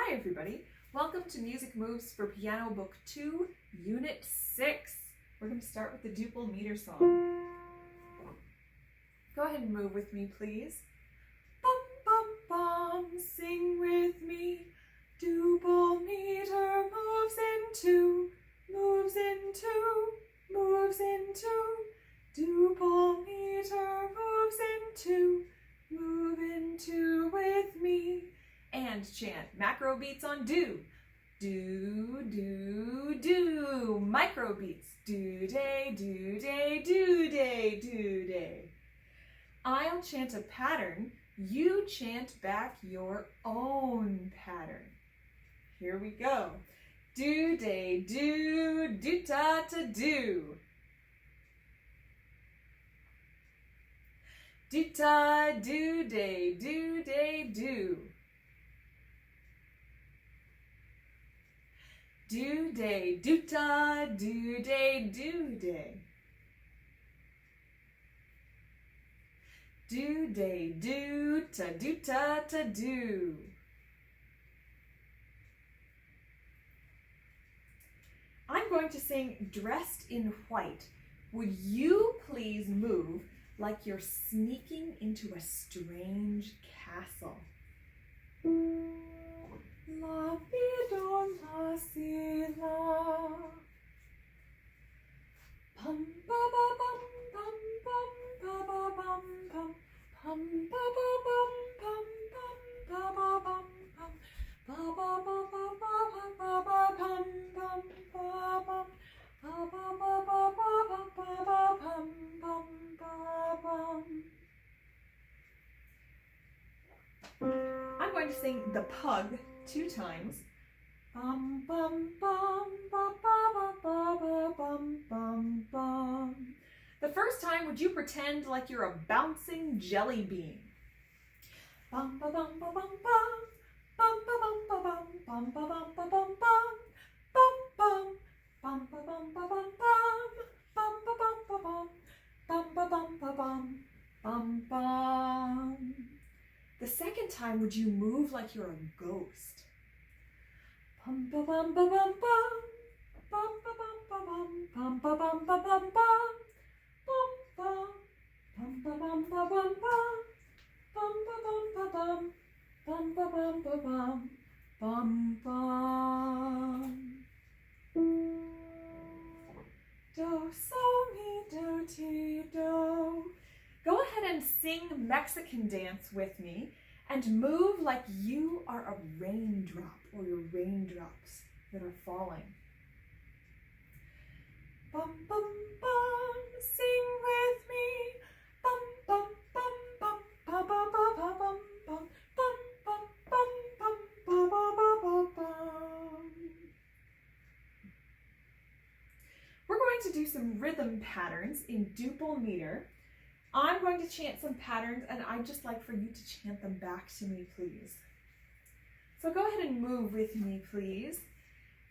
Hi everybody, welcome to Music Moves for Piano Book 2, Unit 6. We're going to start with the Duple Meter song. Go ahead and move with me, please. Bum, bum, bum, sing with me. Duple meter moves into, moves into, moves into. Duple meter moves into, move into with me. And chant macro beats on do. Do, do, do. Micro beats. Do, day, do, day, do, day, do, day. I'll chant a pattern. You chant back your own pattern. Here we go. Do, day, do, do, ta, ta, do. Do, ta, do, day, do, day, do. Do, day, do, ta, do, day, do, day. Do, day, do, ta, do, ta, ta, do. I'm going to sing Dressed in White. Would you please move like you're sneaking into a strange castle? La vida la si la. Pum ba ba bum bum bum ba ba bum bum. Pum ba ba bum bum bum ba ba bum bum. Ba ba ba ba ba ba ba bum bum ba bum. Ba ba ba ba ba ba ba bum bum ba bum. I'm going to sing The Pug 2 times. Bum bum bum ba ba ba ba bum bum bum. The first time, would you pretend like you're a bouncing jelly bean? Bum ba bum ba bum bum. Bum ba bum ba bum. Bum ba bum ba bum bum. Bum bum. Bum ba bum ba bum bum. Bum ba bum ba bum. Bum ba bum ba bum. Bum bum. The second time, would you move like you're a ghost? Bum ba bum ba bum bum. Bum ba bum ba bum. Bum ba bum ba bum bum. Bum bum. Bum ba bum ba bum bum. Bum ba bum ba bum. Bum ba bum ba bum. Bum bum. Do, so, mi, do, ti, do. Go ahead and sing Mexican dance with me and move like you are a raindrop or your raindrops that are falling. Bum, bum, bum, sing with me. Bum, bum, bum, bum, ba, ba, ba, ba, bum, bum, bum, bum, bum, bum, ba, ba, ba, ba, bum. We're going to do some rhythm patterns in Duple Meter. I'm going to chant some patterns, and I'd just like for you to chant them back to me, please. So go ahead and move with me, please,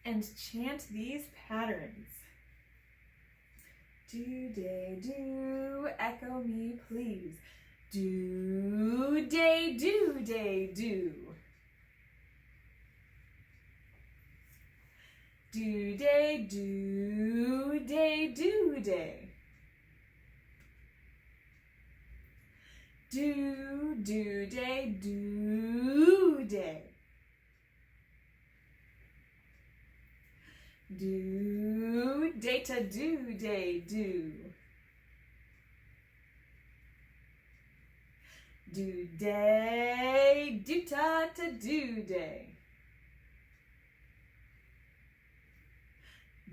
and chant these patterns. Do, day, do, echo me, please. Do, day, do, day, do. Do, day, do, day, do, day. Do, do, day, do, day. Do, day, ta, do, day, do. Do, day, do, ta, ta, do, day.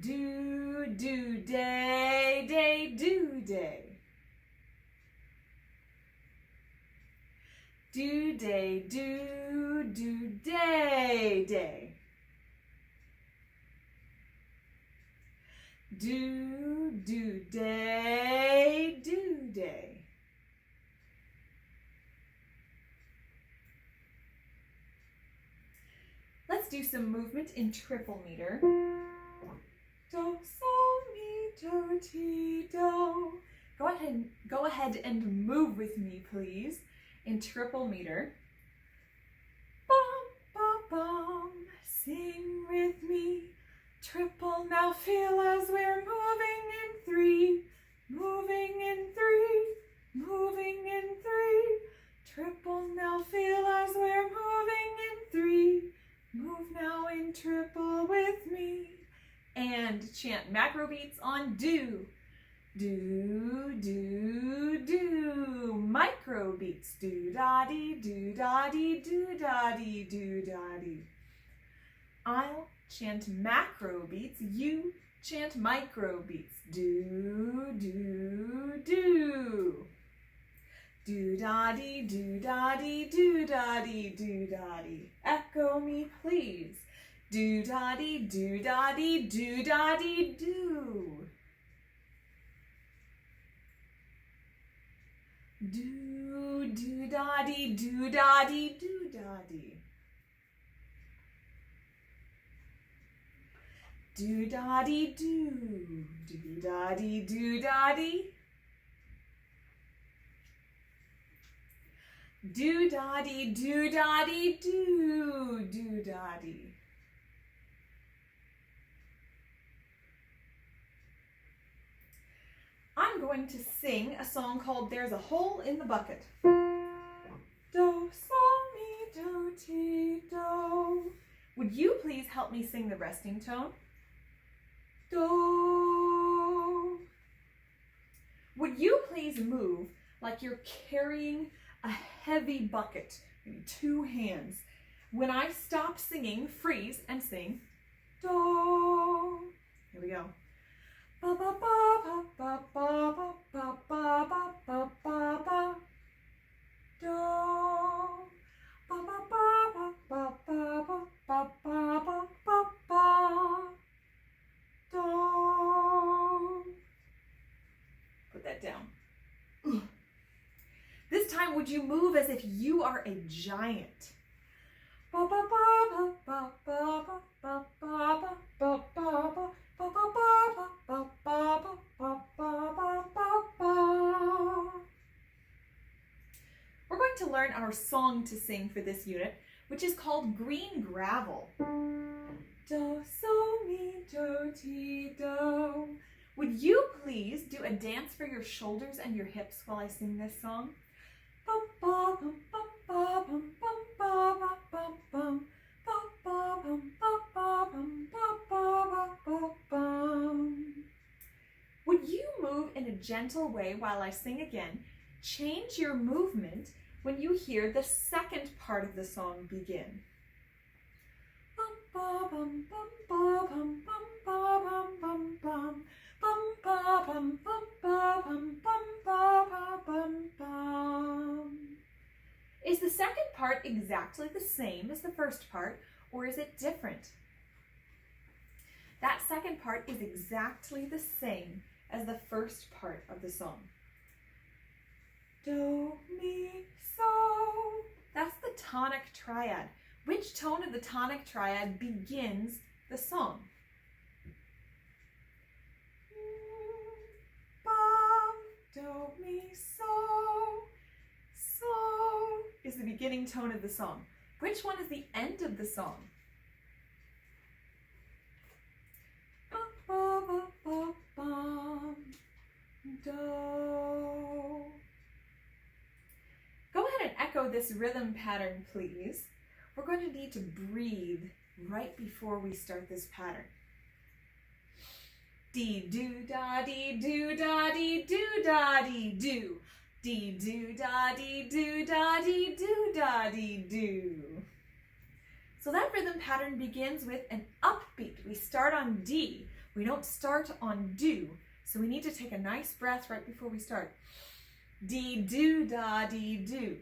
Do, day, day, do, day. Do, day, do, day, day. Do, day, do, day. Let's do some movement in triple meter. Do, sol, mi, do, ti, do. Go ahead and move with me, please, in triple meter. Bum, ba, bum. now feel as we're moving in three, moving in three, moving in three. Triple now feel as we're moving in three, move now in triple with me. And chant macro beats on do. Do, do, do. Micro beats. Do-da-dee, do-da-dee, do-da-dee, do-da-dee. I'll chant macro beats. You chant micro beats. Do, do, do. Do-da-dee, do-da-dee, do-da-dee, do-da-dee. Echo me, please. Do-da-dee, do-da-dee, do-da-dee, do. Do, do-da-dee, do-da-dee, do-da-dee. Do-da-dee, do. Do-da-dee, do-da-dee. Do-da-dee, do-da-dee, do. Do-da-dee. I'm going to sing a song called There's a Hole in the Bucket. Do, sol, mi, do, ti, do. Would you please help me sing the resting tone? Do. Would you please move like you're carrying a heavy bucket in two hands? When I stop singing, freeze and sing do. Here we go. Ba ba ba ba ba ba ba ba ba ba ba ba do. Ba ba ba ba ba ba ba ba ba ba ba do. Put that down. This time, would you move as if you are a giant? Ba ba ba ba ba ba ba ba ba ba ba ba. We're going to learn our song to sing for this unit, which is called Green Gravel. Do, so, mi, do, ti, do. Would you please do a dance for your shoulders and your hips while I sing this song? Bum, bum, bum, bum, bum, bum, bum, bum, bum. Would you move in a gentle way while I sing again? Change your movement when you hear the second part of the song begin. Is the second part exactly the same as the first part, or is it different? That second part is exactly the same as the first part of the song. Do, mi, so. That's the tonic triad. Which tone of the tonic triad begins the song? Bum, do, mi, so. So is the beginning tone of the song. Which one is the end of the song? Ba, ba, ba, ba, bum, do. Go ahead and echo this rhythm pattern, please. We're going to need to breathe right before we start this pattern. Dee, do, da, dee, do, da, dee, do, da, dee, do. Dee, do, da, dee, do, da, dee, do, da, dee, do. So that rhythm pattern begins with an upbeat. We start on D. We don't start on do. So we need to take a nice breath right before we start. Dee, do, da, dee, do.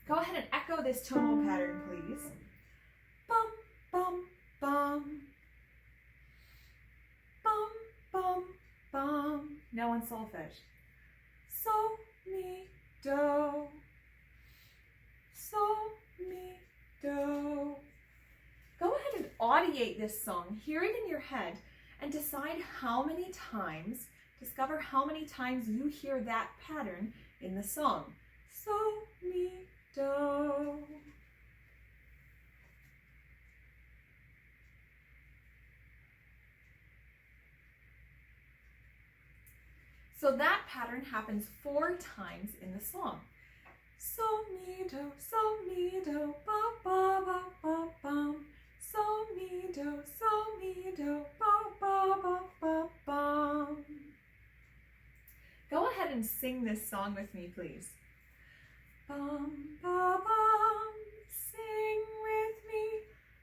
Go ahead and echo this tonal pattern, please. Bum, bum, bum. Bum, bum, bum. Now on solfege. So, mi, do. So, mi, do. Go ahead and audiate this song, hear it in your head, and decide how many times, discover how many times you hear that pattern in the song. So, mi, do. So that pattern happens 4 times in the song. So, mi, do, ba, ba, ba, ba, bum. So, mi, do, ba, ba, ba, ba, bum. Go ahead and sing this song with me, please. Bum, ba, bum, sing with me.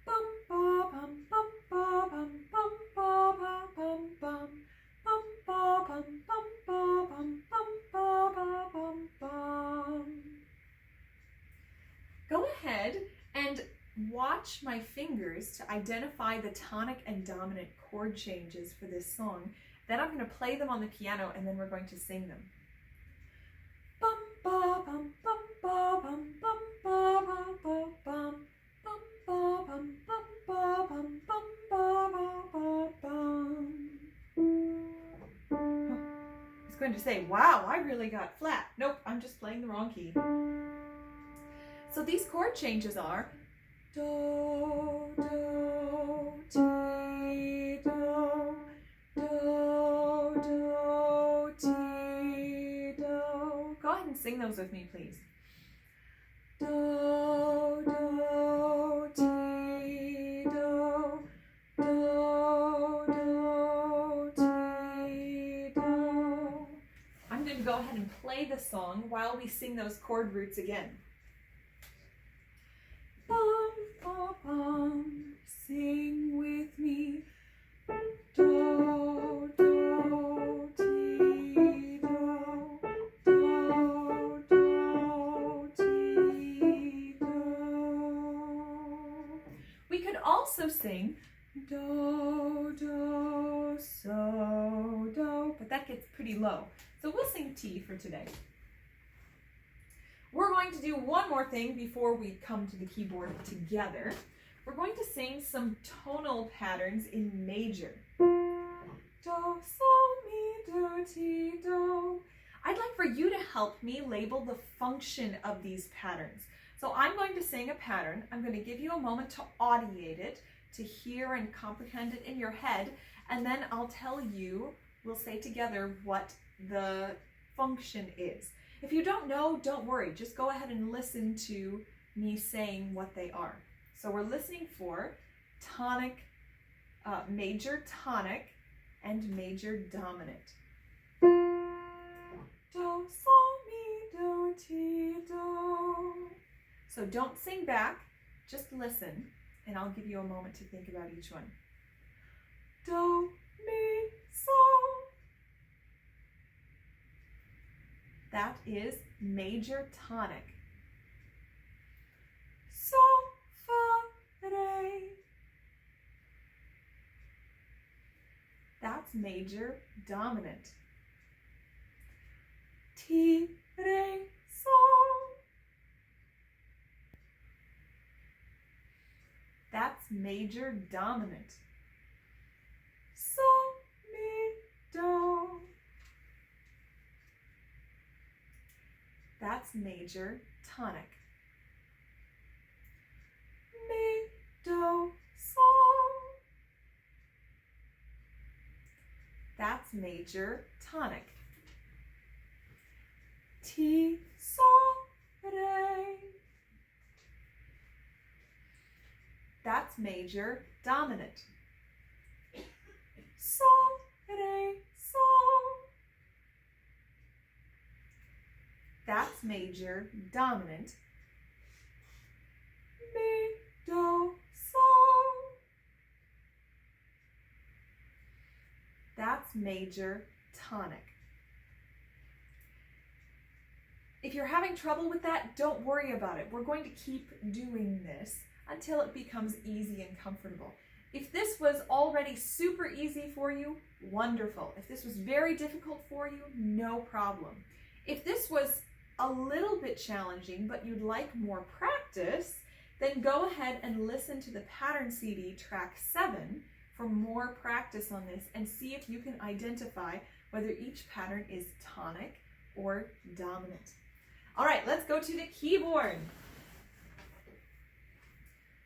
Bum, ba, bum, bum, ba, bum, bum, ba, ba, bum, bum. Bum, ba, bum, bum, ba, bum, bum, ba, ba, bum, bum. Go ahead and watch my fingers to identify the tonic and dominant chord changes for this song. Then I'm going to play them on the piano and then we're going to sing them. Bum, ba, bum, bum, ba, bum, bum, ba, ba, ba, bum. Bum, ba, bum, bum, ba, bum, bum, ba, ba, ba, bum. I was going to say, wow, I really got flat. Nope, I'm just playing the wrong key. So these chord changes are do, do, ti, do, do, do, ti, do. Go ahead and sing those with me, please. Do, do, ti, do, do, do, ti, do. I'm going to go ahead and play the song while we sing those chord roots again. Bum, ba, bum, sing with me. Do, do, ti, do, do, do, ti, do. We could also sing do, do, so, do, but that gets pretty low. So we'll sing ti for today. We're going to do one more thing before we come to the keyboard together. We're going to sing some tonal patterns in major. Do, sol, mi, do, ti, do. I'd like for you to help me label the function of these patterns. So I'm going to sing a pattern. I'm going to give you a moment to audiate it, to hear and comprehend it in your head, and then I'll tell you, we'll say together what the function is. If you don't know, don't worry. Just go ahead and listen to me saying what they are. So we're listening for tonic, major tonic, and major dominant. Do, sol, mi, do, ti, do. So don't sing back, just listen, and I'll give you a moment to think about each one. Do, mi, sol. That is major tonic. Sol, fa, re. That's major dominant. Ti, re, sol. That's major dominant. Sol, mi, do. That's major tonic. Mi, do, sol. That's major tonic. Ti, sol, re. That's major dominant. Sol, re, sol. That's major dominant. Mi, do, sol. That's major tonic. If you're having trouble with that, don't worry about it. We're going to keep doing this until it becomes easy and comfortable. If this was already super easy for you, wonderful. If this was very difficult for you, no problem. If this was a little bit challenging, but you'd like more practice, then go ahead and listen to the pattern CD track 7 for more practice on this and see if you can identify whether each pattern is tonic or dominant. All right, let's go to the keyboard.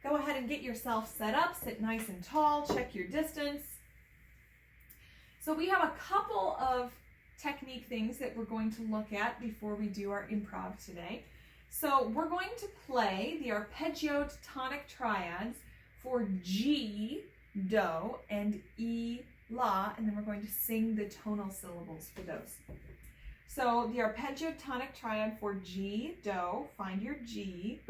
Go ahead and get yourself set up, sit nice and tall, check your distance. So we have a couple of technique things that we're going to look at before we do our improv today. So we're going to play the arpeggio to tonic triads for G, Do, and E, La, and then we're going to sing the tonal syllables for those. So the arpeggio tonic triad for G, Do, find your G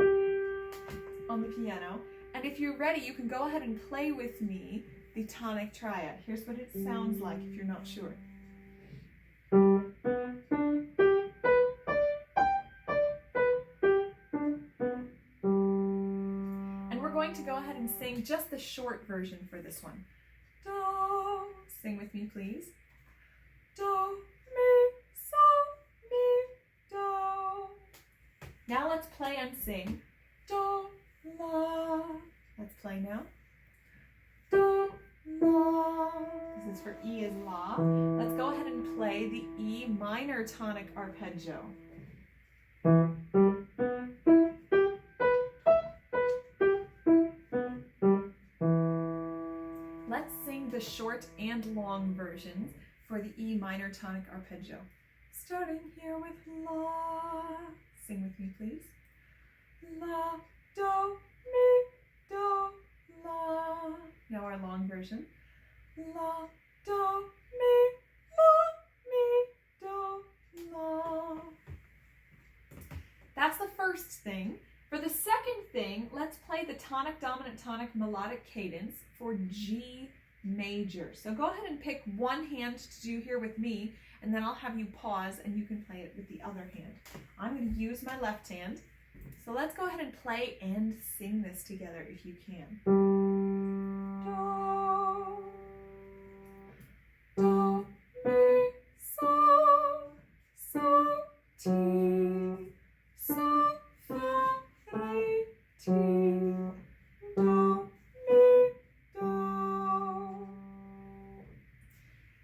on the piano. And if you're ready, you can go ahead and play with me the tonic triad. Here's what it sounds like if you're not sure. And we're going to go ahead and sing just the short version for this one. Do, sing with me please. Do, mi, so, mi, do. Now let's play and sing. Do, la. Let's play now. Do, la. This is for E is La. Let's go ahead and play the E minor tonic arpeggio. Let's sing the short and long versions for the E minor tonic arpeggio. Starting here with La. Sing with me, please. La, do, mi, do, la. Now our long version. La, do, mi, do, la. That's the first thing. For the second thing, let's play the tonic, dominant, tonic, melodic cadence for G major. So go ahead and pick one hand to do here with me, and then I'll have you pause and you can play it with the other hand. I'm going to use my left hand. So let's go ahead and play and sing this together if you can. Do, do, mi, so, ti, so, fa, re, ti, do, mi, do.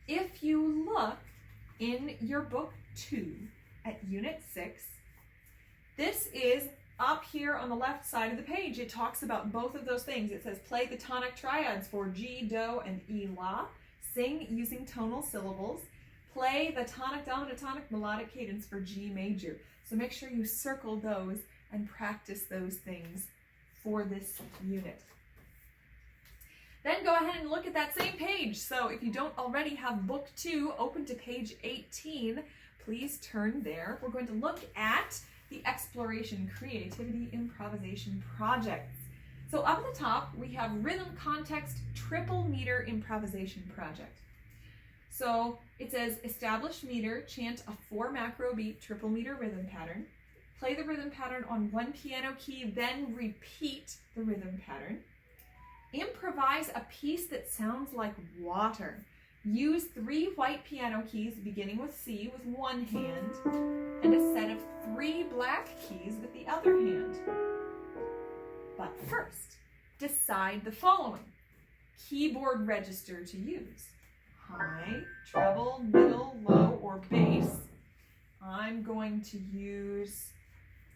If you look in your book 2 at Unit 6, this is up here on the left side of the page. It talks about both of those things. It says play the tonic triads for G, Do, and E, La. Sing using tonal syllables. Play the tonic, dominant, tonic, melodic cadence for G major. So make sure you circle those and practice those things for this unit. Then go ahead and look at that same page. So if you don't already have book 2 open to page 18, please turn there. We're going to look at the exploration, creativity, improvisation projects. So up at the top, we have rhythm context triple meter improvisation project. So it says establish meter, chant a 4 macro beat triple meter rhythm pattern, play the rhythm pattern on one piano key, then repeat the rhythm pattern. Improvise a piece that sounds like water. Use 3 white piano keys beginning with C with one hand and a set of 3 black keys with the other hand. But first, decide the following. Keyboard register to use. High, treble, middle, low, or bass. I'm going to use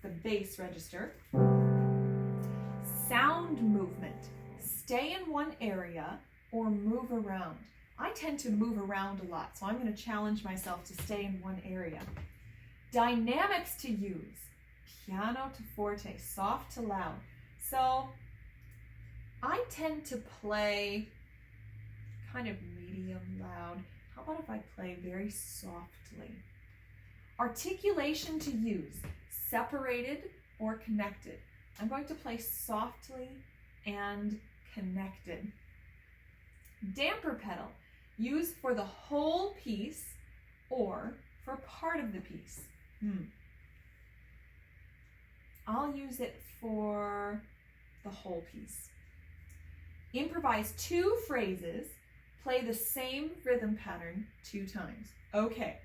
the bass register. Sound movement. Stay in one area or move around. I tend to move around a lot, so I'm going to challenge myself to stay in one area. Dynamics to use. Piano to forte, soft to loud. So I tend to play kind of medium loud. How about if I play very softly? Articulation to use. Separated or connected. I'm going to play softly and connected. Damper pedal. Use for the whole piece or for part of the piece. I'll use it for the whole piece. Improvise 2 phrases. Play the same rhythm pattern 2 times. Okay,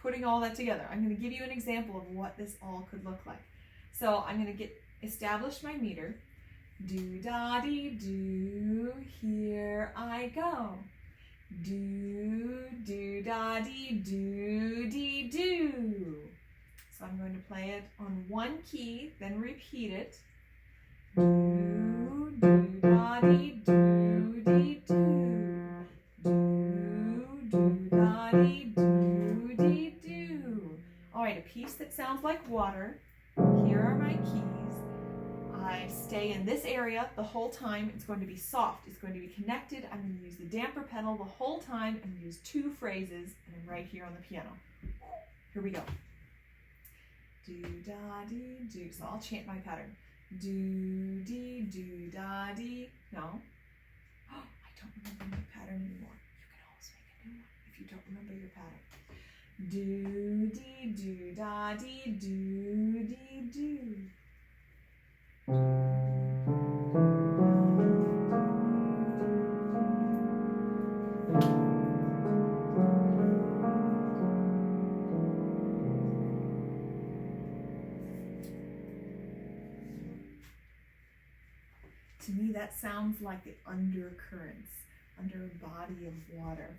putting all that together. I'm going to give you an example of what this all could look like. So I'm going to establish my meter. Do, da, dee, do, here I go. Do, do, da, dee, do, dee, do. So I'm going to play it on one key, then repeat it. Do, do, da, dee, do, dee, do. Do, do, da, dee, do. like water. Here are my keys. I stay in this area the whole time. It's going to be soft. It's going to be connected. I'm going to use the damper pedal the whole time and use 2 phrases, and I'm right here on the piano. Here we go. Do, da, dee, do. So I'll chant my pattern. Do, dee, do, da, dee. No. Oh, I don't remember my pattern anymore. You can always make a new one if you don't remember your pattern. Do, dee, do, da, dee, do, dee, do. To me, that sounds like the undercurrents under a body of water.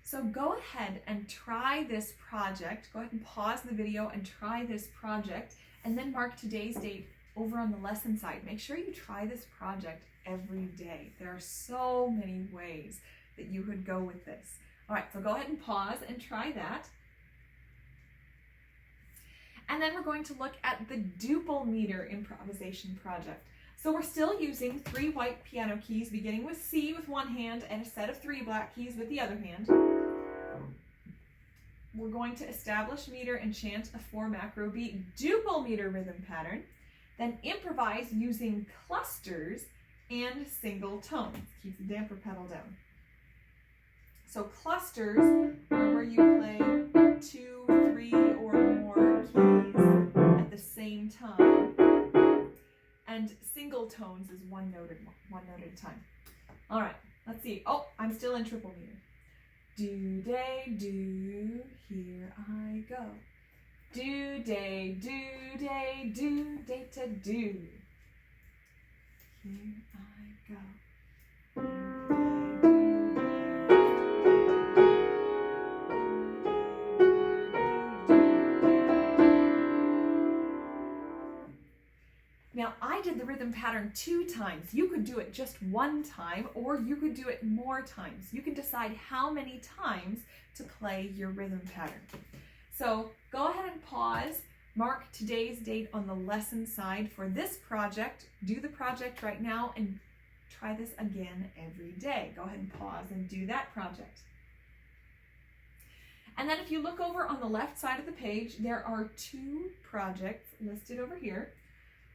So go ahead and try this project. Go ahead and pause the video and try this project, and then mark today's date over on the lesson side. Make sure you try this project every day. There are so many ways that you could go with this. All right, so go ahead and pause and try that. And then we're going to look at the Duple Meter improvisation project. So we're still using 3 white piano keys, beginning with C with one hand and a set of 3 black keys with the other hand. We're going to establish meter and chant a 4 macro beat duple meter rhythm pattern, then improvise using clusters and single tones. Keep the damper pedal down. So clusters are where you play 2, 3, or more keys at the same time. And single tones is one note at a time. All right, let's see. Oh, I'm still in triple meter. Do, day, do, here I go. Do, day, to do. Here I go. Now, I did the rhythm pattern 2 times. You could do it just 1 time, or you could do it more times. You can decide how many times to play your rhythm pattern. So go ahead and pause, mark today's date on the lesson side for this project. Do the project right now and try this again every day. Go ahead and pause and do that project. And then if you look over on the left side of the page, there are 2 projects listed over here.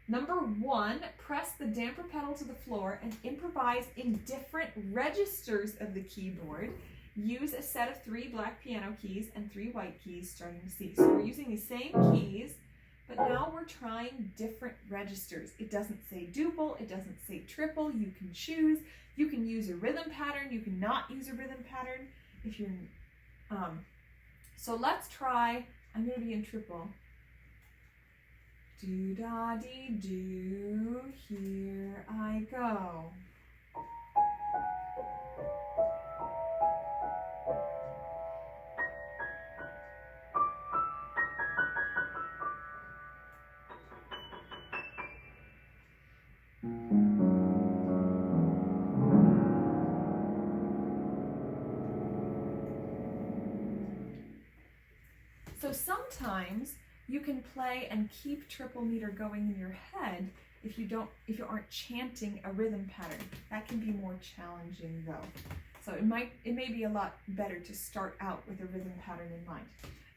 Number 1, press the damper pedal to the floor and improvise in different registers of the keyboard. Use a set of 3 black piano keys and 3 white keys starting with C. So we're using the same keys, but now we're trying different registers. It doesn't say duple, it doesn't say triple. You can choose. You can use a rhythm pattern. You can not use a rhythm pattern if you're, so let's try, I'm going to be in triple. Do, da, dee, do, here I go. So sometimes you can play and keep triple meter going in your head if you aren't chanting a rhythm pattern. That can be more challenging though. So it may be a lot better to start out with a rhythm pattern in mind.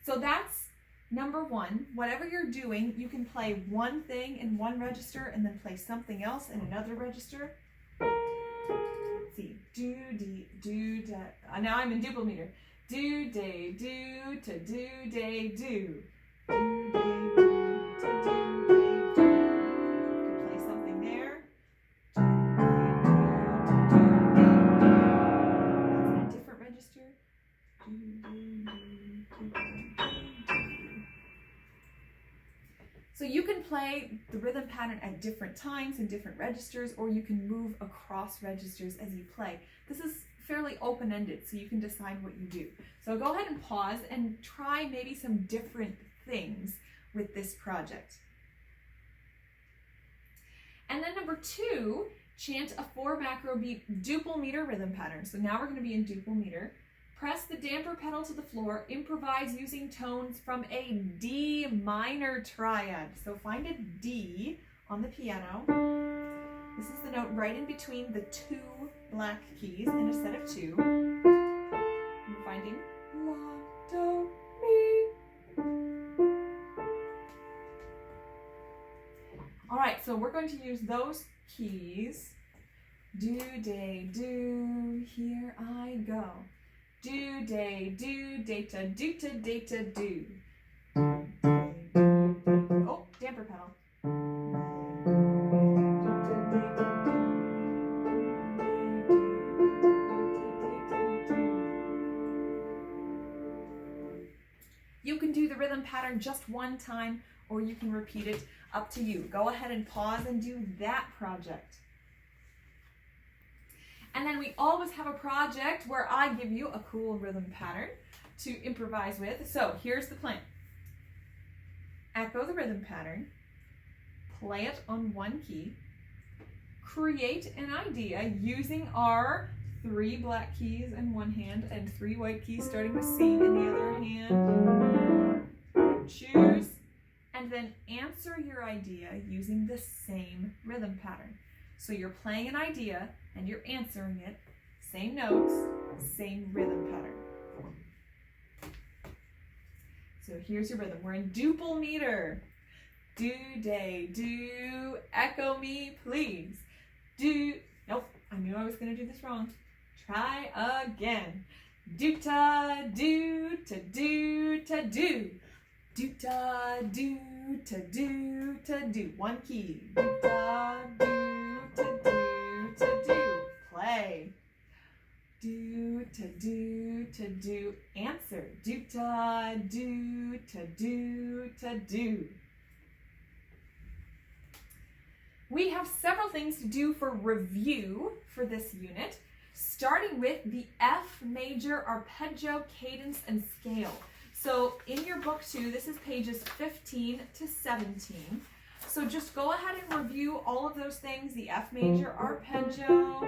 So that's number 1. Whatever you're doing, you can play one thing in one register and then play something else in another register. Let's see, do, dee, do, da. Now I'm in duple meter. Do, day, do, to do, day, do. Do, day, do, to do, day, do. You can play something there. Do, day, do, to do, day, do. That's in a different register. Do, day, do, to do, day, do. So you can play the rhythm pattern at different times in different registers, or you can move across registers as you play. This is fairly open-ended, so you can decide what you do. So go ahead and pause and try maybe some different things with this project. And then number 2, chant a 4 macro beat duple meter rhythm pattern. So now we're going to be in duple meter. Press the damper pedal to the floor. Improvise using tones from a D minor triad. So find a D on the piano. This is the note right in between the two black keys in a set of two. We're finding La, Do, Mi. All right, so we're going to use those keys. Do, de, do, here I go. Do, de, do, data, do-ta, data, do. Oh, damper pedal. You can do the rhythm pattern just one time, or you can repeat it, up to you. Go ahead and pause and do that project. And then we always have a project where I give you a cool rhythm pattern to improvise with. So here's the plan. Echo the rhythm pattern, play it on one key, create an idea using our 3 black keys in one hand and 3 white keys starting with C in the other hand. Choose, and then answer your idea using the same rhythm pattern. So you're playing an idea and you're answering it, same notes, same rhythm pattern. So here's your rhythm. We're in Duple Meter. Do, de, do, echo me, please. Do, nope, I knew I was going to do this wrong. Try again. Do-ta, do-ta, do-ta, do. Do-ta, do-ta, do-ta, do. One key. Do-ta, do-ta, do-ta, do. Play. Do-ta, do-ta, do. Answer. Do-ta, do-ta, do-ta, do. We have several things to do for review for this unit, starting with the F major arpeggio, cadence, and scale. So in your book too, this is pages 15 to 17. So just go ahead and review all of those things, the F major arpeggio.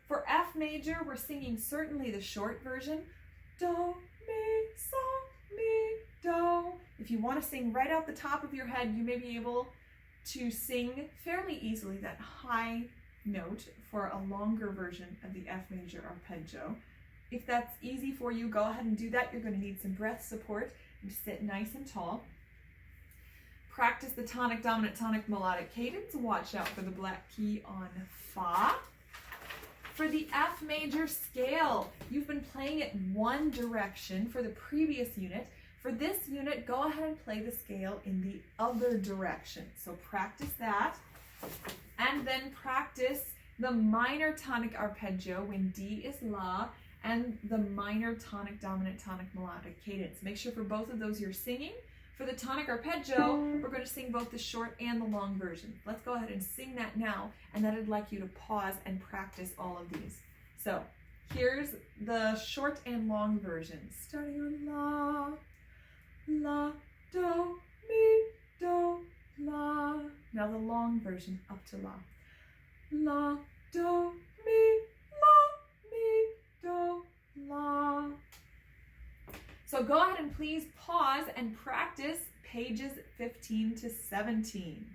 For F major, we're singing certainly the short version. Do, mi, so, mi, do. If you want to sing right out the top of your head, you may be able to sing fairly easily that high note for a longer version of the F major arpeggio. If that's easy for you, go ahead and do that. You're going to need some breath support and sit nice and tall. Practice the tonic, dominant, tonic, melodic cadence. Watch out for the black key on Fa. For the F major scale, you've been playing it one direction for the previous unit. For this unit, go ahead and play the scale in the other direction. So practice that, and then practice the minor tonic arpeggio when D is La, and the minor tonic, dominant, tonic, melodic cadence. Make sure for both of those you're singing. For the tonic arpeggio, we're going to sing both the short and the long version. Let's go ahead and sing that now, and then I'd like you to pause and practice all of these. So here's the short and long version, starting on La, La, Do, Mi, Do, La. Now the long version up to La. La, Do, Mi, La, Mi, Do, La. So go ahead and please pause and practice pages 15 to 17.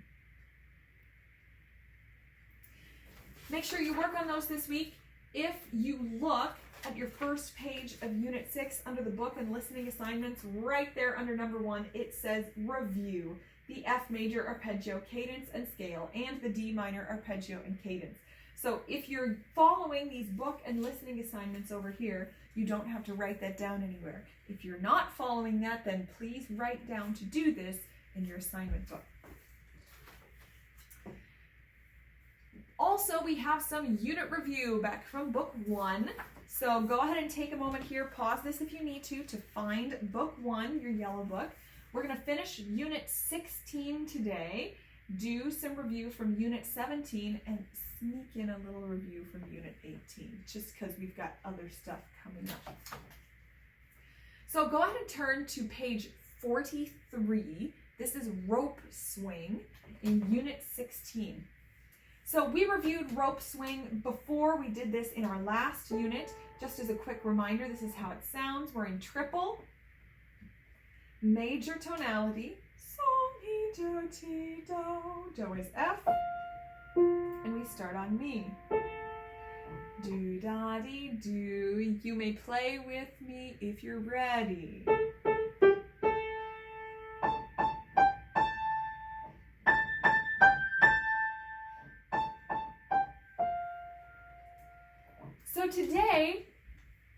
Make sure you work on those this week. If you look at your first page of Unit 6 under the book and listening assignments, right there under number 1, it says review the F major arpeggio, cadence and scale, and the D minor arpeggio and cadence. So if you're following these book and listening assignments over here, you don't have to write that down anywhere. If you're not following that, then please write down to do this in your assignment book. Also, we have some unit review back from book 1. So go ahead and take a moment here, pause this if you need to find book 1, your yellow book. We're going to finish unit 16 today, do some review from unit 17, and sneak in a little review from unit 18, just because we've got other stuff coming up. So go ahead and turn to page 43. This is rope swing in unit 16. So we reviewed rope swing before we did this in our last unit. Just as a quick reminder, this is how it sounds. We're in triple, major tonality, sol, mi, do, ti, do. Do is F, and we start on mi. Do, da, di, do. You may play with me if you're ready. So today,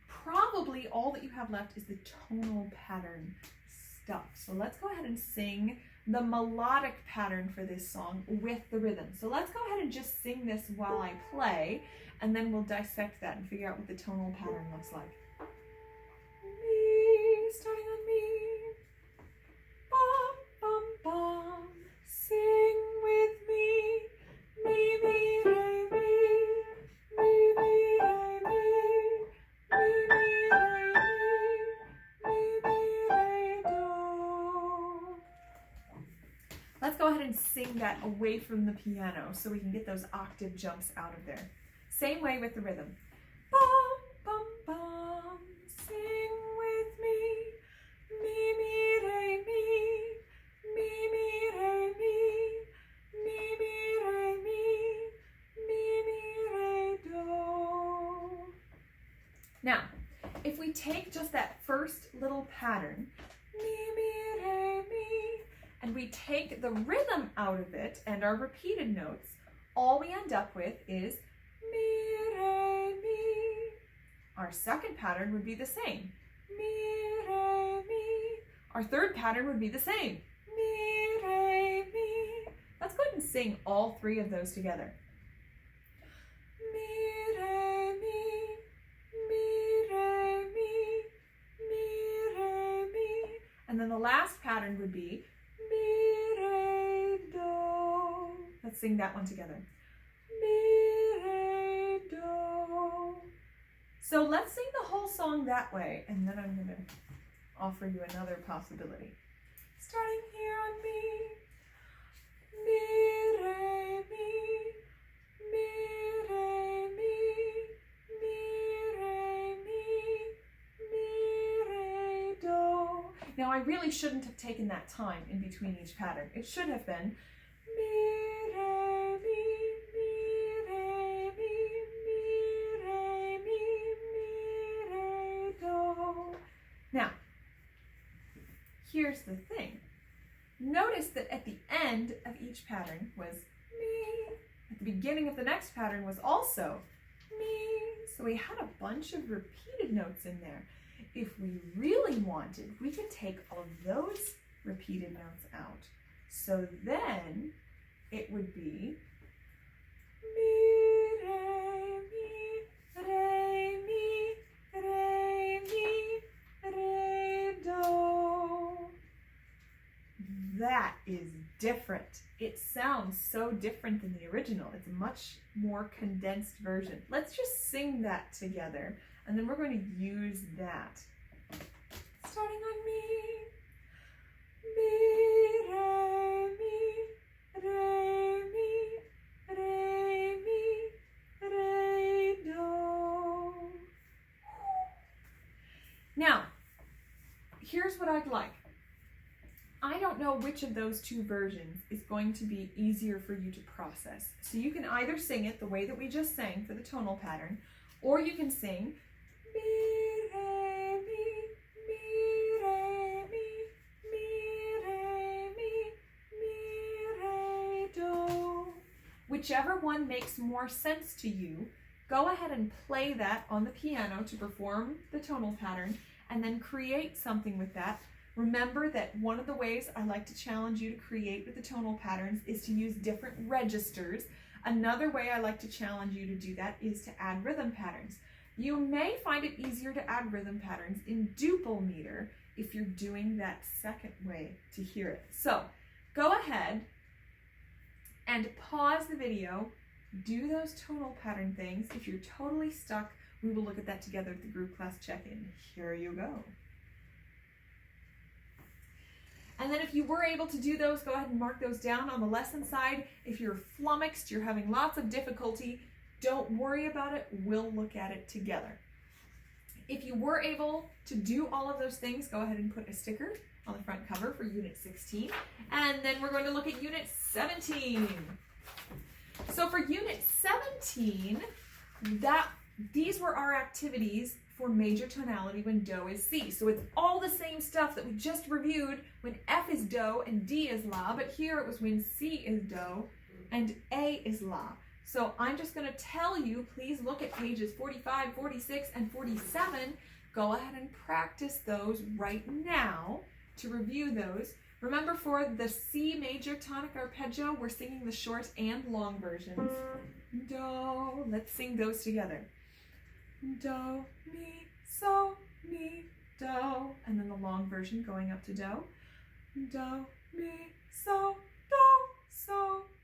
probably all that you have left is the tonal pattern stuff. So let's go ahead and sing the melodic pattern for this song with the rhythm. So let's go ahead and just sing this while I play, and then we'll dissect that and figure out what the tonal pattern looks like. Mi, starting on mi. Bum, bum, bum. Sing with me. Mi, mi, re, mi. Mi, mi, re, mi. Mi, mi, re, mi. Mi, mi, re, do. Let's go ahead and sing that away from the piano so we can get those octave jumps out of there. Same way with the rhythm. Bum, bum, bum. Sing with me. Mi, mi, re, mi. Mi, mi, re, mi. Mi, mi, re, mi. Mi, mi, re, do. Now, if we take just that first little pattern, mi, mi, re, mi, and we take the rhythm out of it and our repeated notes, all we end up with is mi, re, mi. Our second pattern would be the same. Mi, re, mi. Our third pattern would be the same. Mi, re, mi. Let's go ahead and sing all three of those together. Mi, re, mi. Mi, re, mi. Mi, re, mi. And then the last pattern would be mi, re, do. Let's sing that one together. Mi, re, do. So let's sing the whole song that way, and then I'm going to offer you another possibility. Starting here on mi. Mi, re, mi. Mi, re, mi. Mi, re, mi. Mi, re, do. Now I really shouldn't have taken that time in between each pattern. It should have been mi, re, mi, mi, re, mi, mi, re, mi, mi, re, do. Now, here's the thing. Notice that at the end of each pattern was mi. At the beginning of the next pattern was also mi. So we had a bunch of repeated notes in there. If we really wanted, we could take all of those repeated notes out. So then it would be mi, re, mi, re, mi, re, mi, re, do. That is different. It sounds so different than the original. It's a much more condensed version. Let's just sing that together, and then we're going to use that. Starting on mi. Mi, re, mi, re, mi, re, mi, re, do. Now, here's what I'd like. I don't know which of those two versions is going to be easier for you to process. So you can either sing it the way that we just sang for the tonal pattern, or you can sing mi, re, mi, mi, re, mi, mi, re, mi, mi, re, do. Whichever one makes more sense to you, go ahead and play that on the piano to perform the tonal pattern, and then create something with that. Remember that one of the ways I like to challenge you to create with the tonal patterns is to use different registers. Another way I like to challenge you to do that is to add rhythm patterns. You may find it easier to add rhythm patterns in Duple Meter if you're doing that second way to hear it. So go ahead and pause the video, do those tonal pattern things. If you're totally stuck, we will look at that together at the group class check-in. Here you go. And then if you were able to do those, go ahead and mark those down on the lesson side. If you're flummoxed, you're having lots of difficulty, don't worry about it. We'll look at it together. If you were able to do all of those things, go ahead and put a sticker on the front cover for Unit 16. And then we're going to look at Unit 17. So for Unit 17, these were our activities for major tonality when Do is C. So it's all the same stuff that we just reviewed when F is Do and D is La, but here it was when C is Do and A is La. So I'm just going to tell you, please look at pages 45, 46, and 47. Go ahead and practice those right now to review those. Remember, for the C major tonic arpeggio, we're singing the short and long versions. Do, let's sing those together. Do, mi, so, mi, do. And then the long version going up to Do. Do, mi, so,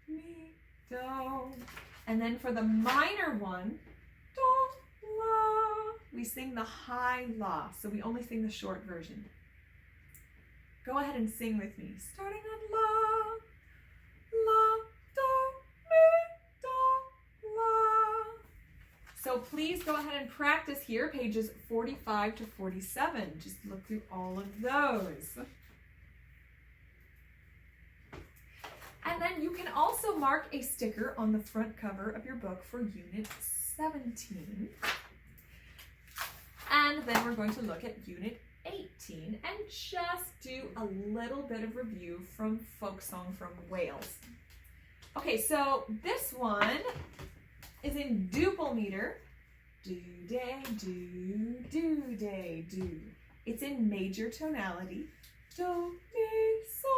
mi, do. And then for the minor one, do, la, we sing the high La, so we only sing the short version. Go ahead and sing with me, starting on La, La, Do, Mi, Do, La. So please go ahead and practice here, pages 45 to 47. Just look through all of those. And then you can also mark a sticker on the front cover of your book for Unit 17. And then we're going to look at Unit 18 and just do a little bit of review from Folk Song from Wales. Okay, so this one is in Duple Meter. Do, day, do, day, do. It's in major tonality. Do, mi, so,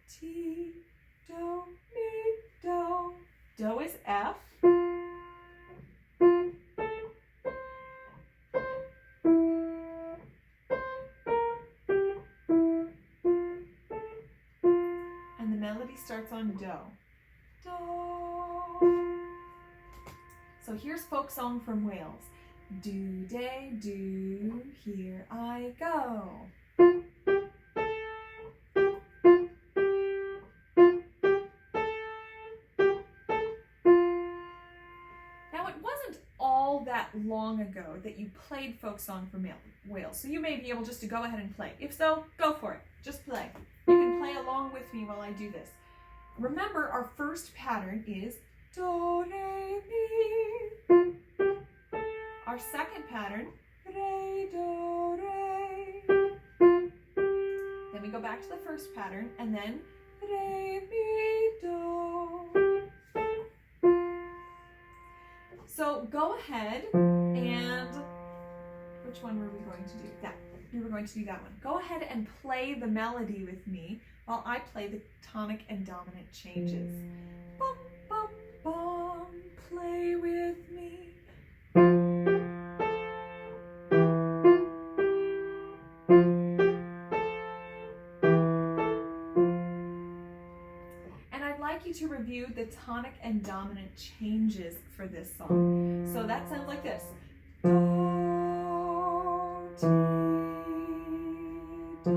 ti, do, mi, do. Do is F. And the melody starts on Do. Do. So here's Folk Song from Wales. Do, day, do, here I go. Now, it wasn't all that long ago that you played Folk Song from Wales, so you may be able just to go ahead and play. If so, go for it. Just play. You can play along with me while I do this. Remember, our first pattern is Do, re, mi. Our second pattern, re, do, re. Then we go back to the first pattern, and then re, mi, do. So go ahead and, which one were we going to do? That. We were going to do that one. Go ahead and play the melody with me while I play the tonic and dominant changes. Bum, bum, bum, play with me. And I'd like you to review the tonic and dominant changes for this song. So that sounds like this. Do, ti, do,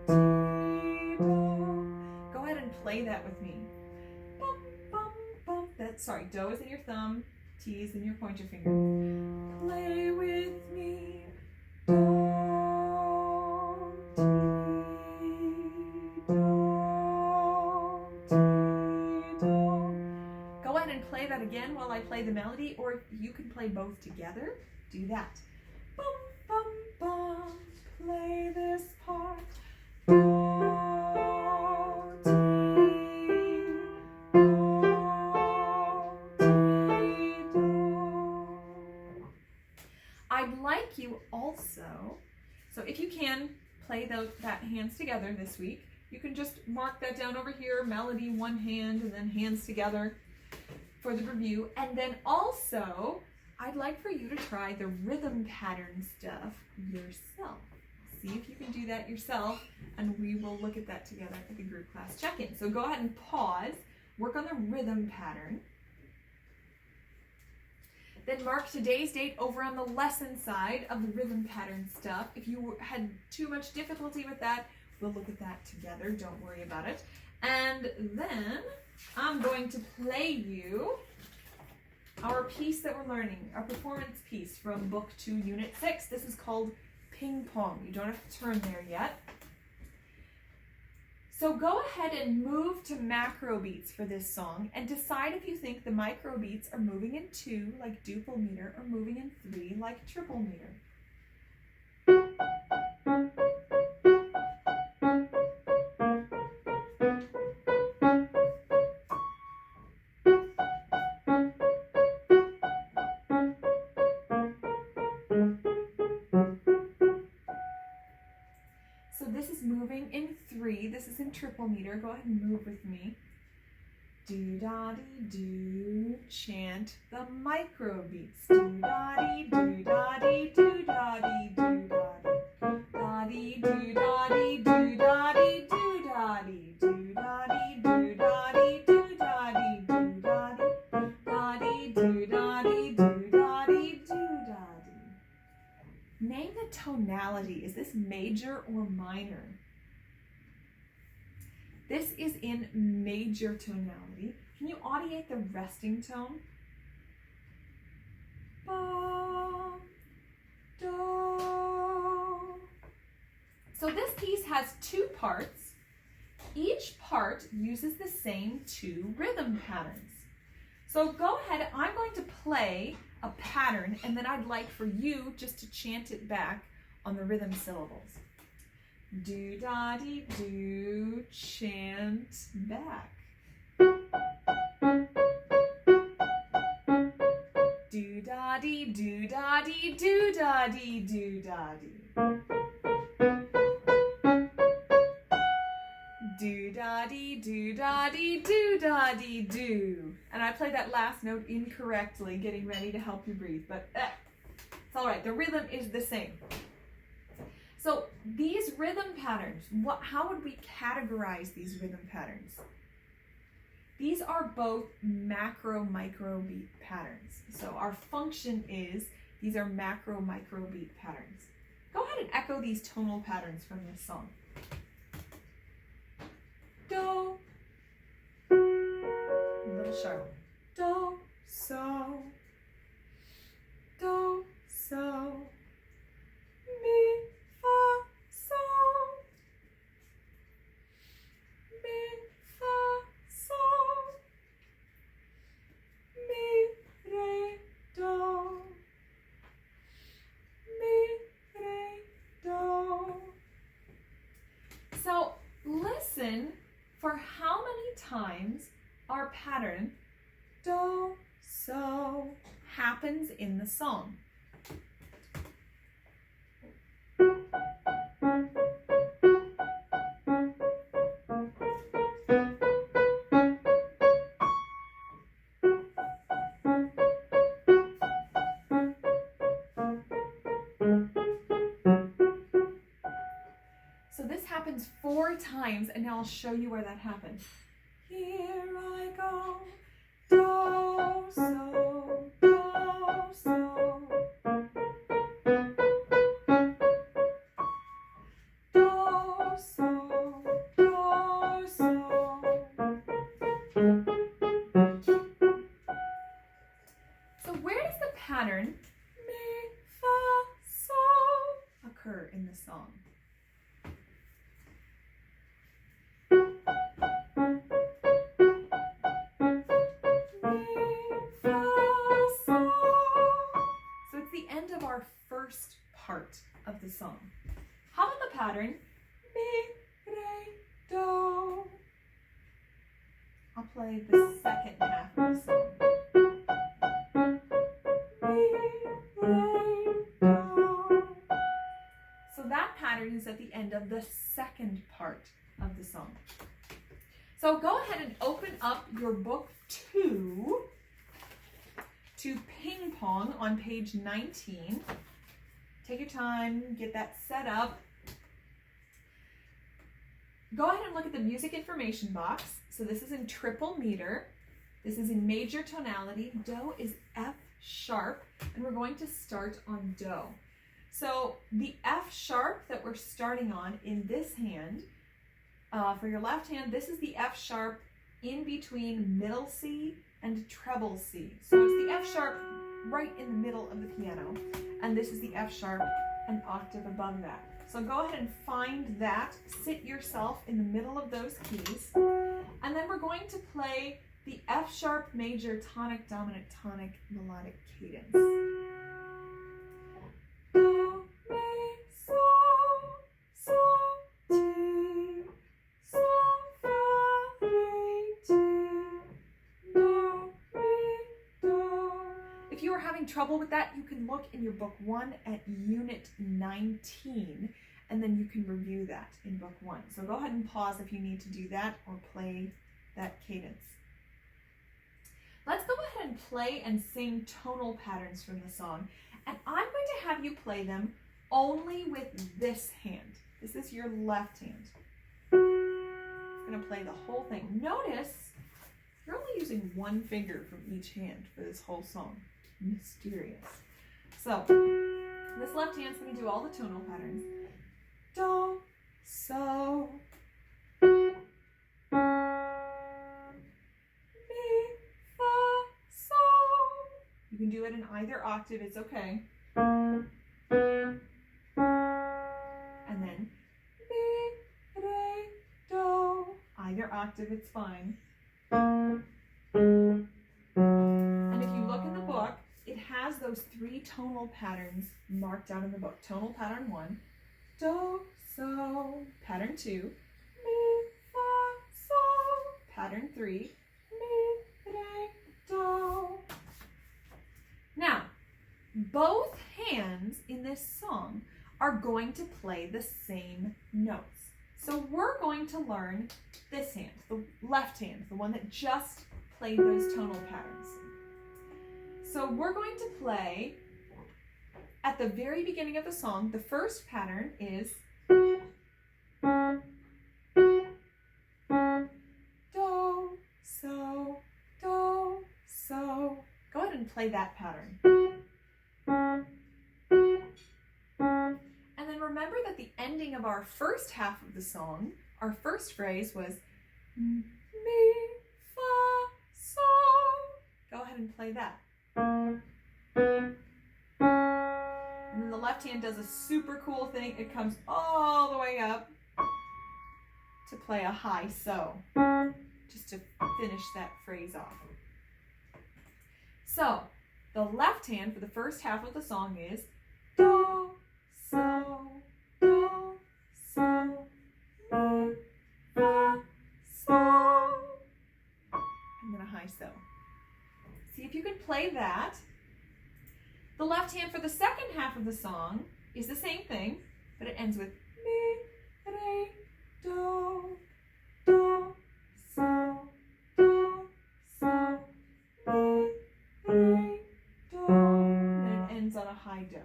ti, do. Go ahead and play that with me. Bum, bum, bum. Sorry, Do is in your thumb, T is in your pointer finger. Play with me. Do, ti, do, ti, do. Go ahead and play that again while I play the melody, or if you can play both together, do that. Bum, bum, bum, play this part. Do, ti, do. I'd like you also, so if you can, play that hands together this week. You can just mark that down over here, melody one hand and then hands together for the review. And then also, I'd like for you to try the rhythm pattern stuff yourself. See if you can do that yourself, and we will look at that together at the group class check-in. So go ahead and pause, work on the rhythm pattern. Then mark today's date over on the lesson side of the rhythm pattern stuff. If you had too much difficulty with that, we'll look at that together. Don't worry about it. And then I'm going to play you our piece that we're learning, our performance piece from Book 2, Unit 6. This is called Ping Pong. You don't have to turn there yet. So go ahead and move to macro beats for this song and decide if you think the micro beats are moving in 2 like duple meter or moving in 3 like triple meter. So this is moving in 3. This is in triple meter. Go ahead and move with me. Do-da-dee-do. Chant the micro beats. Do-da-dee, do-da-dee, do-da-dee, do-da-dee. Do-da-dee, do-da-dee, do-da-dee, do-da-dee, do-da-dee, do-da-dee, do-da-dee, do-da-dee, do-da-dee, do-da-dee, do-da-dee. Name the tonality. Is this major or minor? This is in major tonality. Can you audiate the resting tone? Ba, do. So this piece has 2 parts. Each part uses the same 2 rhythm patterns. So go ahead, I'm going to play a pattern and then I'd like for you just to chant it back on the rhythm syllables. Do-da-dee-do, chant back. Do-da-dee, do-da-dee, do-da-dee, do-da-dee. Do-da-dee, do-da-dee, do-da-dee, do. And I played that last note incorrectly, getting ready to help you breathe, but it's all right. The rhythm is the same. So these rhythm patterns, how would we categorize these rhythm patterns? These are both macro, micro beat patterns. So our function is, these are macro, micro beat patterns. Go ahead and echo these tonal patterns from this song. Do, a little sharp. Do, so, do, so, mi, fa, sol, mi, fa, sol, mi, re, do, mi, re, do. So listen for how many times our pattern do, so happens in the song. So this happens 4 times, and now I'll show you where that happened. Here I go, do, so, do, so. Do, so, do, so. So where does the pattern mi, fa, sol occur in the song? First part of the song. How about the pattern mi, re, do? I'll play the second half of the song. Mi, re, do. So that pattern is at the end of the second part of the song. So go ahead and open up your book 2 to Ping Pong on page 19. Take your time, get that set up. Go ahead and look at the music information box. So this is in triple meter. This is in major tonality. Do is F sharp, and we're going to start on Do. So the F sharp that we're starting on in this hand, for your left hand, this is the F sharp in between middle C and treble C. So it's the F sharp right in the middle of the piano, and this is the F sharp an octave above that. So go ahead and find that, sit yourself in the middle of those keys, and then we're going to play the F sharp major tonic dominant tonic melodic cadence. Do, re, so, ti, sol, fa, re, ti, do, re, do. If you are having trouble with that, you can look in your book 1 at unit 19, and then you can review that in book 1. So go ahead and pause if you need to do that or play that cadence. Let's go ahead and play and sing tonal patterns from the song. And I'm going to have you play them only with this hand. This is your left hand. I'm going to play the whole thing. Notice you're only using one finger from each hand for this whole song. Mysterious. So this left hand's going to do all the tonal patterns. Do, so, you can do it in either octave, it's okay. And then mi, re, do. Either octave, it's fine. And if you look in the book, it has those 3 tonal patterns marked out in the book. Tonal pattern 1, do, so. Pattern 2, mi, fa, so. Pattern 3, mi, re, do. Now, both hands in this song are going to play the same notes. So we're going to learn this hand, the left hand, the one that just played those tonal patterns. So we're going to play, at the very beginning of the song, the first pattern is do, so, do, so. Go ahead and play that pattern. And then remember that the ending of our first half of the song, our first phrase was mi, fa, so. Go ahead and play that. And then the left hand does a super cool thing. It comes all the way up to play a high so, just to finish that phrase off. So, the left hand for the first half of the song is do, so, mi, fa, so, and then a high so. See if you can play that. The left hand for the second half of the song is the same thing, but it ends with mi, re, do, so, mi, re, do, and it ends on a high do.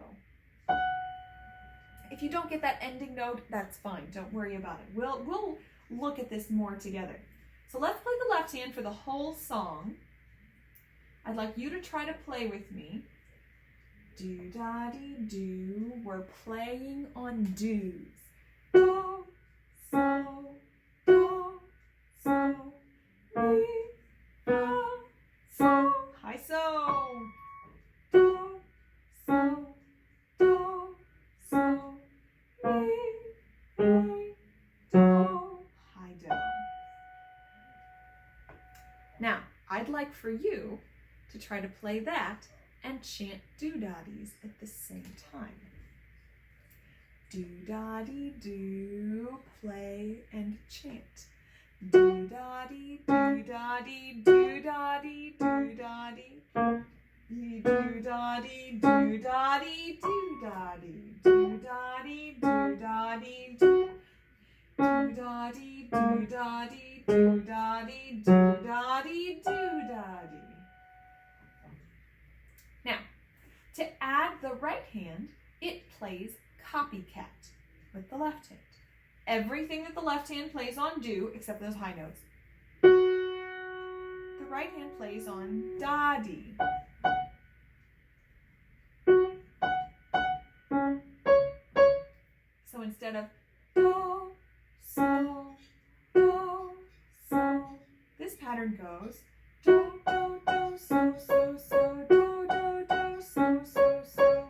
If you don't get that ending note, that's fine. Don't worry about it. We'll look at this more together. So let's play the left hand for the whole song. I'd like you to try to play with me. Do-da-dee-do. We're playing on do's. Do, so, mi, fa, so. High so. Do, so, mi, re, do. High do. Now, I'd like for you to try to play that and chant do-da-dees at the same time. Do-da-dee-do, play and chant. Do-da-dee, do-da-dee, do-da-dee, do-da-dee. Do-da-dee, do-da-dee, do-da-dee. Do-da-dee, do-da-dee, do-da-dee, do-da-dee, do-da-dee, do-da-dee, do-da-dee. Now, to add the right hand, it plays copycat with the left hand. Everything that the left hand plays on do, except those high notes, the right hand plays on da-dee. pattern goes do, do, do, so, so, so, do, do, do, so, so, so.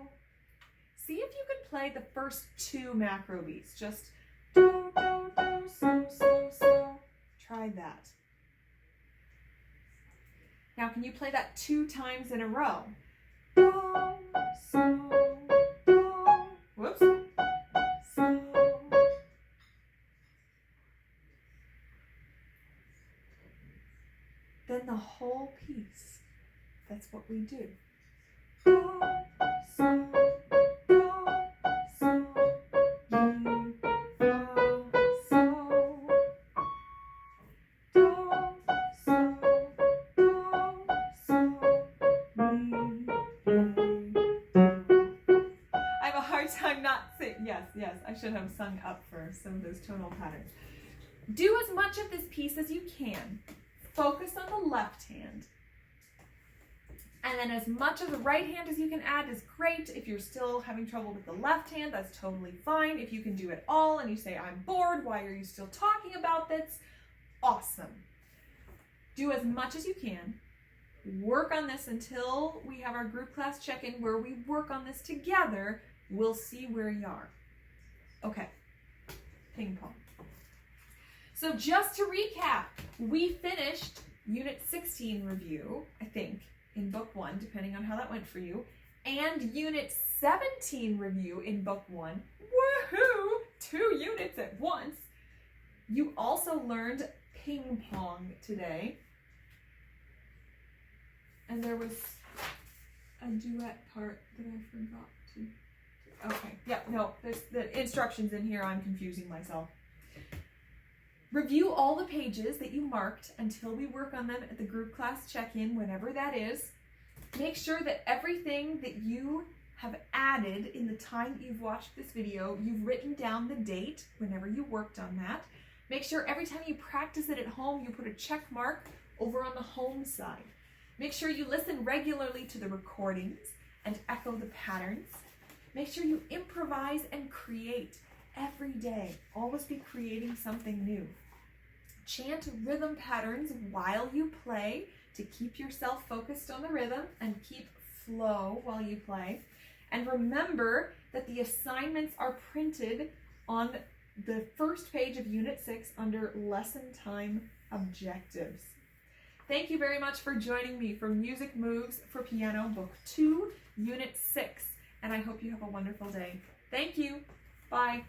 See if you can play the first two macro beats. Just do, do, do, so, so, so. Try that. Now, can you play that 2 times in a row? Do, so, do, whoops, so. Then the whole piece. That's what we do. Do, so, do, so, mi, fa, so. Do, so, do, so, mi, re, do. I have a hard time not singing. Yes, I should have sung up for some of those tonal patterns. Do as much of this piece as you can. Focus on the left hand. And then as much of the right hand as you can add is great. If you're still having trouble with the left hand, that's totally fine. If you can do it all and you say, I'm bored, why are you still talking about this? Awesome. Do as much as you can. Work on this until we have our group class check-in where we work on this together. We'll see where you are. Okay, ping pong. So just to recap, we finished Unit 16 review, I think, in Book 1, depending on how that went for you, and Unit 17 review in Book 1. Woohoo! 2 units at once. You also learned ping pong today. And there was a duet part that I forgot to. Okay, yeah, no, there's the instructions in here. I'm confusing myself. Review all the pages that you marked until we work on them at the group class check-in, whenever that is. Make sure that everything that you have added in the time that you've watched this video, you've written down the date whenever you worked on that. Make sure every time you practice it at home, you put a check mark over on the home side. Make sure you listen regularly to the recordings and echo the patterns. Make sure you improvise and create every day. Always be creating something new. Chant rhythm patterns while you play to keep yourself focused on the rhythm and keep flow while you play. And remember that the assignments are printed on the first page of Unit 6 under Lesson Time Objectives. Thank you very much for joining me for Music Moves for Piano, Book 2, Unit 6. And I hope you have a wonderful day. Thank you. Bye.